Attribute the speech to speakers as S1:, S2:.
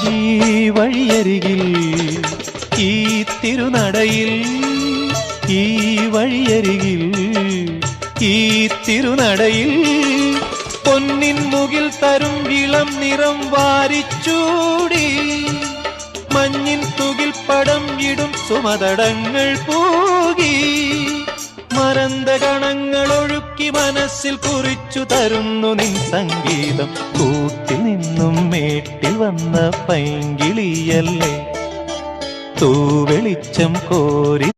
S1: ഈ വഴിയരികിൽ ഈ തിരുനടയിൽ ഈ വഴിയരികിൽ ഈ തിരുനടയിൽ പൊന്നിൻ മുകിൽ തരും ഇളം നിറം വാരിച്ചൂടി മഞ്ഞിൻ തുകിൽ പടം ഇടും സുമതടങ്ങൾ പൂകി മരന്ത കണങ്ങൾ ഒഴുക്കി മനസ്സിൽ കുറിച്ചു തരുന്നു നിൻ സംഗീതം കൂട്ടിൽ നിന്നും മേട്ടിൽ വന്ന പൈങ്കിളിയല്ലേ തൂവെളിച്ചം കോരി